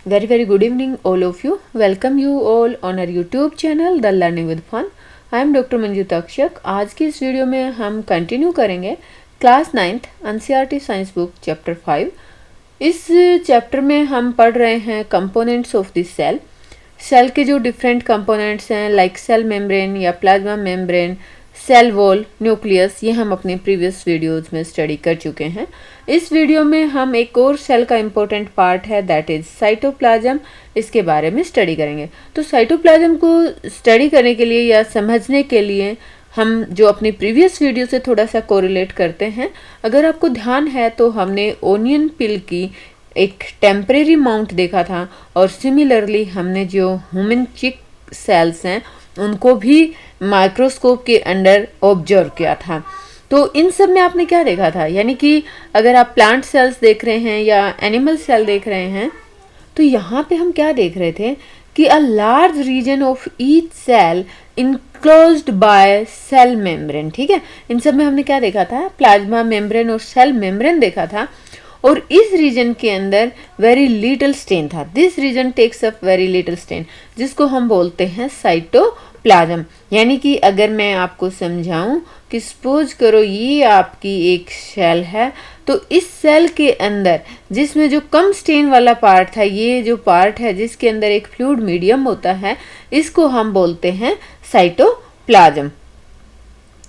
Very good evening all of you. Welcome you all on our YouTube channel The Learning with Fun. I am doctor Manju Takshak. आज की इस video में हम continue करेंगे class 9th NCERT science book chapter 5. इस chapter में हम पढ़ रहे हैं components of the cell. Cell के जो डिफरेंट कंपोनेंट्स हैं लाइक सेल मेम्ब्रेन या plasma membrane, cell wall, nucleus, ये हम अपने प्रीवियस वीडियोस में स्टडी कर चुके हैं. इस वीडियो में हम एक और सेल का इम्पोर्टेंट पार्ट है दैट इज साइटोप्लाज्म, इसके बारे में स्टडी करेंगे. तो साइटोप्लाज्म को स्टडी करने के लिए या समझने के लिए हम जो अपनी प्रीवियस वीडियो से थोड़ा सा कोरिलेट करते हैं. अगर आपको ध्यान है तो हमने ओनियन पिल की एक टेम्परेरी माउंट देखा था और सिमिलरली हमने जो ह्यूमन चिक सेल्स हैं उनको भी माइक्रोस्कोप के अंडर ऑब्जर्व किया था. तो इन सब में आपने क्या देखा था, यानी कि अगर आप प्लांट सेल्स देख रहे हैं या एनिमल सेल देख रहे हैं तो यहाँ पे हम क्या देख रहे थे कि a large region of each cell enclosed by cell membrane. ठीक है, इन सब में हमने क्या देखा था, प्लाज्मा मेम्ब्रेन और सेल मेम्ब्रेन देखा था. और इस रीजन के अंदर वेरी लिटिल स्टेन था. This region takes up very little stain, जिसको हम बोलते हैं साइटोप्लाज्म. यानी कि अगर मैं आपको समझाऊं कि सपोज करो ये आपकी एक सेल है, तो इस सेल के अंदर जिसमें जो कम स्टेन वाला पार्ट था, ये जो पार्ट है जिसके अंदर एक फ्लूइड मीडियम होता है, इसको हम बोलते हैं साइटोप्लाज्म.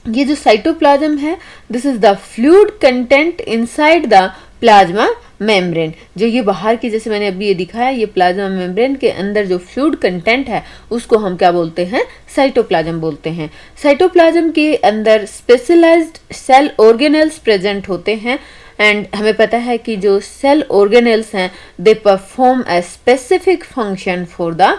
ये जो साइटोप्लाज्म है this is the fluid content inside the plasma membrane. जो ये बाहर की, जैसे मैंने अभी ये दिखाया, ये प्लाज्मा मेम्ब्रेन के अंदर जो फ्लूइड कंटेंट है उसको हम क्या बोलते हैं, साइटोप्लाज्म बोलते हैं. साइटोप्लाज्म के अंदर स्पेशलाइज्ड सेल ऑर्गेनेल्स प्रेजेंट होते हैं एंड हमें पता है कि जो सेल ऑर्गेनेल्स हैं they perform a specific function for the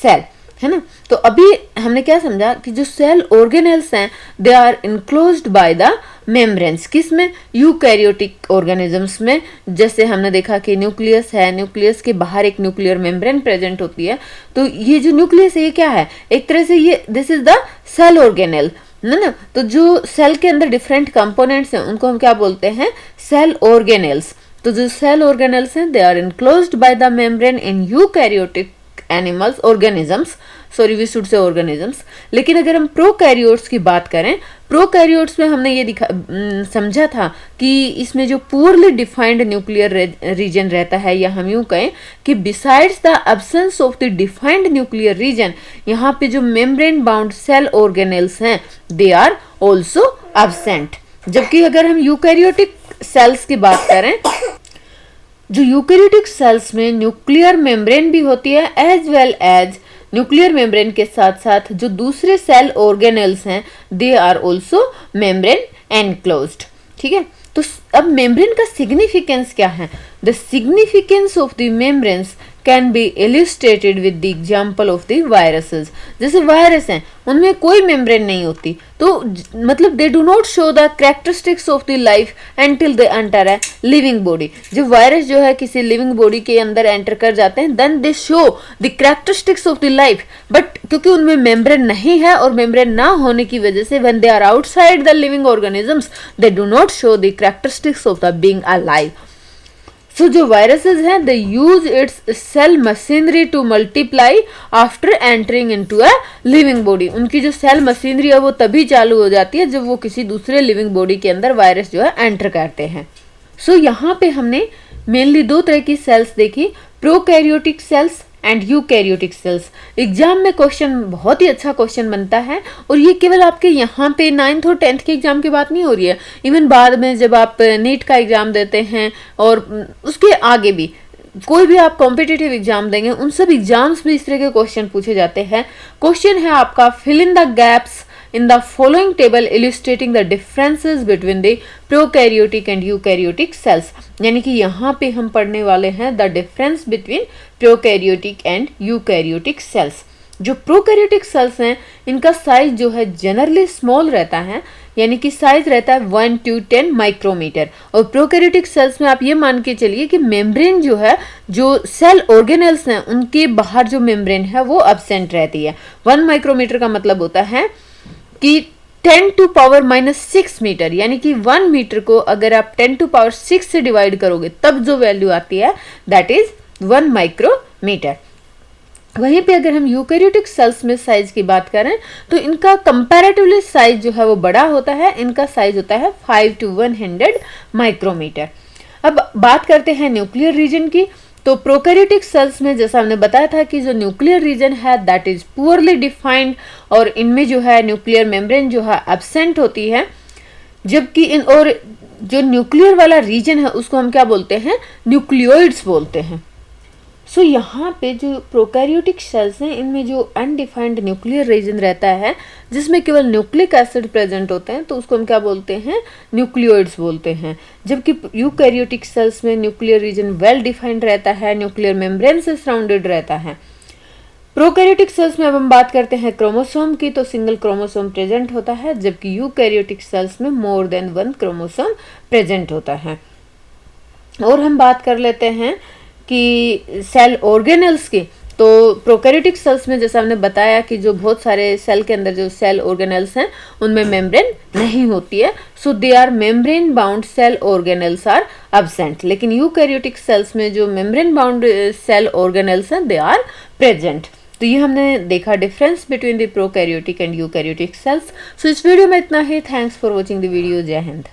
cell, है ना. तो अभी हमने क्या समझा कि जो सेल ऑर्गेनेल्स हैं they are enclosed by the membranes. किस में, यूकैरियोटिक ऑर्गेनिजम्स में. जैसे हमने देखा कि न्यूक्लियस है, न्यूक्लियस के बाहर एक न्यूक्लियर मेम्ब्रेन प्रेजेंट होती है. तो ये जो न्यूक्लियस है ये क्या है, एक तरह से ये this is the cell organelle, है ना. तो जो सेल के अंदर डिफरेंट कंपोनेंट्स हैं उनको हम क्या बोलते हैं, सेल ऑर्गेनेल्स. तो जो सेल ऑर्गेनेल्स हैं they are enclosed by the membrane in eukaryotic animals, organisms, sorry we should say organisms. लेकिन अगर हम प्रोकैरियोट्स की बात करें, प्रोकैरियोट्स में हमने ये समझा था कि इसमें जो पुअरली डिफाइंड न्यूक्लियर रीजन रहता है, या हम यूं कहें कि besides the absence of the defined nuclear region, यहाँ पे जो मेम्ब्रेन बाउंड सेल ऑर्गेनेल्स हैं दे आर ऑल्सो एब्सेंट. जबकि अगर हम यूकैरियोटिक सेल्स की बात करें, जो यूकैरियोटिक सेल्स में न्यूक्लियर मेम्ब्रेन भी होती है as well as nuclear membrane के साथ साथ जो दूसरे सेल ऑर्गेनेल्स हैं they are also membrane enclosed. ठीक है, तो अब मेम्ब्रेन का सिग्निफिकेंस क्या है. The significance of the membranes can be illustrated with the example of the viruses. जैसे वायरस हैं उनमें कोई मेम्ब्रेन नहीं होती, तो मतलब they do not show the characteristics of the life until they enter a living body. जो virus जो है किसी लिविंग बॉडी के अंदर एंटर कर जाते हैं then they show the characteristics of the life, but क्योंकि उनमें मेम्ब्रेन नहीं है और मेम्ब्रेन ना होने की वजह से when they are outside the living organisms they do not show the characteristics of the being alive. So जो वायरसेस हैं they use its cell machinery to multiply after entering into a living body. उनकी जो cell machinery है वो तभी चालू हो जाती है जब वो किसी दूसरे लिविंग बॉडी के अंदर वायरस जो है एंटर करते हैं. सो यहाँ पे हमने मेनली दो तरह की सेल्स देखी, prokaryotic cells and eukaryotic sales. Exam में क्वेश्चन बहुत ही अच्छा क्वेश्चन बनता है और ये केवल आपके यहाँ पे 9th और 10th के एग्जाम की बात नहीं हो रही है, इवन बाद में जब आप नीट का एग्जाम देते हैं और उसके आगे भी कोई भी आप कॉम्पिटिटिव एग्जाम देंगे उन सब एग्जाम्स में इस तरह के क्वेश्चन पूछे जाते हैं. क्वेश्चन है आपका fill in the gaps in the following table illustrating the differences between the prokaryotic and eukaryotic cells. यानी कि यहाँ पे हम पढ़ने वाले हैं the difference between prokaryotic and eukaryotic cells. जो प्रोकैरियोटिक सेल्स हैं इनका साइज जो है जनरली स्मॉल रहता है, यानी कि साइज रहता है 1 to 10 माइक्रोमीटर. और प्रोकैरियोटिक सेल्स में आप ये मान के चलिए कि मेम्ब्रेन जो है, जो सेल ऑर्गेनेल्स हैं उनके बाहर जो मेम्ब्रेन है वो एब्सेंट रहती है. 1 माइक्रोमीटर का मतलब होता है कि 10 to पावर -6 मीटर, यानी कि 1 मीटर को अगर आप 10 to पावर 6 से डिवाइड करोगे तब जो वैल्यू आती है दैट इज 1 माइक्रोमीटर। वहीं पे अगर हम यूकैरियोटिक सेल्स में साइज की बात करें तो इनका कंपैरेटिवली साइज जो है वो बड़ा होता है, इनका साइज होता है 5 to 100 माइक्रोमीटर। अब बात करते हैं न्यूक्लियर रीजन की। तो प्रोकैरियोटिक सेल्स में जैसा हमने बताया था कि जो न्यूक्लियर रीजन है दैट इज पुअरली डिफाइंड, और इनमें जो है न्यूक्लियर मेम्ब्रेन जो है एब्सेंट होती है, जबकि इन और जो न्यूक्लियर वाला रीजन है उसको हम क्या बोलते हैं, न्यूक्लियोइड्स बोलते हैं। सो यहाँ पे जो प्रोकैरियोटिक सेल्स हैं इनमें जो अनडिफाइंड न्यूक्लियर रीजन रहता है जिसमें केवल न्यूक्लिक एसिड प्रेजेंट होते हैं तो उसको हम क्या बोलते हैं, न्यूक्लियोइड्स बोलते हैं। जबकि यूकैरियोटिक सेल्स में न्यूक्लियर रीजन वेल डिफाइंड रहता है, न्यूक्लियर मेम्ब्रेन से सराउंडेड रहता है। प्रोकैरियोटिक सेल्स में अब हम बात करते हैं क्रोमोसोम की, तो सिंगल क्रोमोसोम प्रेजेंट होता है, जबकि यूकैरियोटिक सेल्स में मोर देन 1 क्रोमोसोम प्रेजेंट होता है। और हम बात कर लेते हैं कि सेल ऑर्गेनल्स की। तो प्रोकैरियोटिक सेल्स में जैसा हमने बताया कि जो बहुत सारे सेल के अंदर जो सेल ऑर्गेनल्स हैं उनमें मेम्ब्रेन नहीं होती है, so they are membrane bound cell organelles are absent. लेकिन यूकैरियोटिक सेल्स में जो मेम्ब्रेन बाउंड सेल ऑर्गेनल्स हैं दे आर प्रेजेंट। तो ये हमने देखा difference between the prokaryotic and eukaryotic cells. So इस वीडियो में इतना ही। Thanks for watching the video. जय हिंद।